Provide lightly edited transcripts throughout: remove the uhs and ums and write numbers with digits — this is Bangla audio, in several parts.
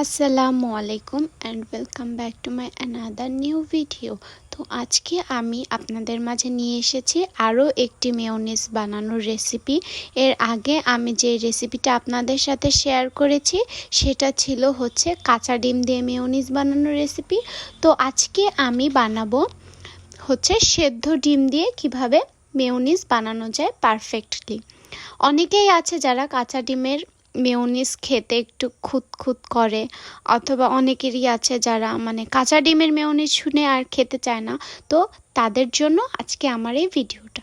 আসসালামু আলাইকুম and welcome back to my another new video. তো আজকে আমি আপনাদের মাঝে নিয়ে এসেছি আরও একটি মেয়োনিজ বানানোর রেসিপি। এর আগে আমি যে রেসিপিটা আপনাদের সাথে শেয়ার করেছি সেটা ছিল হচ্ছে কাঁচা ডিম দিয়ে মেয়োনিজ বানানোর রেসিপি। তো আজকে আমি বানাবো হচ্ছে সেদ্ধ ডিম দিয়ে কিভাবে মেয়োনিজ বানানো যায় পারফেক্টলি। অনেকেই আছে যারা কাঁচা ডিমের মেয়োনিজ খেতে একটু খুঁতখুঁত করে, অথবা অনেকেরই আছে যারা কাঁচা ডিমের মেয়োনিজ শুনে আর খেতে চায় না। তো তাদের জন্য আজকে আমার এই ভিডিওটা।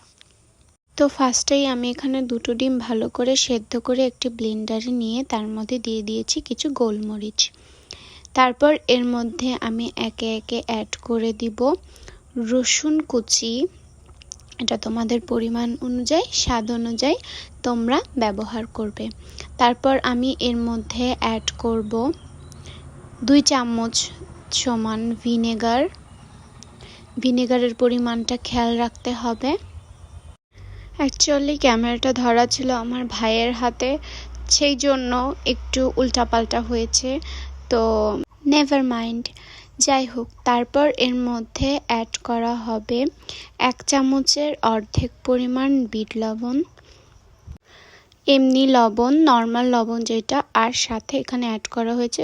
তো ফার্স্টেই আমি এখানে দুটো ডিম ভালো করে সেদ্ধ করে একটি ব্লেন্ডারে নিয়ে তার মধ্যে দিয়ে দিয়েছি কিছু গোলমরিচ। তারপর এর মধ্যে আমি একে একে অ্যাড করে দিব রসুন কুচি। এটা তোমাদের পরিমাণ অনুযায়ী, স্বাদ অনুযায়ী তোমরা ব্যবহার করবে। তারপর আমি এর মধ্যে অ্যাড করব 2 চামচ সমান ভিনেগার। ভিনেগারের পরিমাণটা খেয়াল রাখতে হবে। অ্যাকচুয়ালি ক্যামেরাটা ধরা ছিল আমার ভাইয়ের হাতে, সেই জন্য একটু উল্টাপাল্টা হয়েছে, তো নেভার মাইন্ড। যাই হোক, তারপর এর মধ্যে অ্যাড করা হবে 1 চামচের অর্ধেক পরিমাণ বিট লবণ, এমনি লবণ, নর্মাল লবণ যেটা, আর সাথে এখানে অ্যাড করা হয়েছে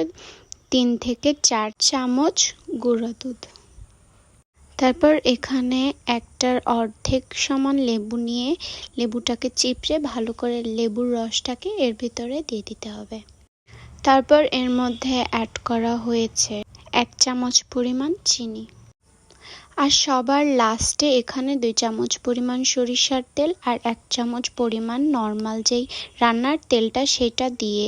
3 থেকে 4 চামচ গুঁড়া দুধ। তারপর এখানে একটার অর্ধেক সমান লেবু নিয়ে লেবুটাকে চিপড়ে ভালো করে লেবুর রসটাকে এর ভিতরে দিয়ে দিতে হবে। তারপর এর মধ্যে অ্যাড করা হয়েছে 1 চামচ পরিমাণ চিনি। আর সবার লাস্টে এখানে 2 চামচ পরিমাণ সরিষার তেল আর 1 চামচ পরিমাণ নর্মাল যেই রান্নার তেলটা সেটা দিয়ে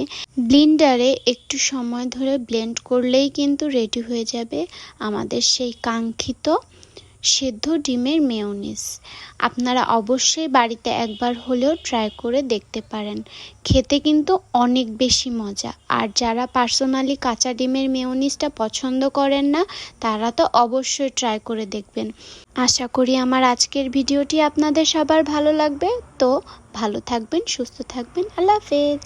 ব্লেন্ডারে একটু সময় ধরে ব্লেন্ড করলেই কিন্তু রেডি হয়ে যাবে আমাদের সেই কাঙ্ক্ষিত সেদ্ধ ডিমের মেয়োনিজ। আপনারা অবশ্যই বাড়িতে একবার হলেও ট্রাই করে দেখতে পারেন, খেতে কিন্তু অনেক বেশি মজা। আর যারা পার্সোনালি কাঁচা ডিমের মেয়োনিজটা পছন্দ করেন না, তারা তো অবশ্যই ট্রাই করে দেখবেন। আশা করি আমার আজকের ভিডিওটি আপনাদের সবার ভালো লাগবে। তো ভালো থাকবেন, সুস্থ থাকবেন, আল্লাহ হাফেজ।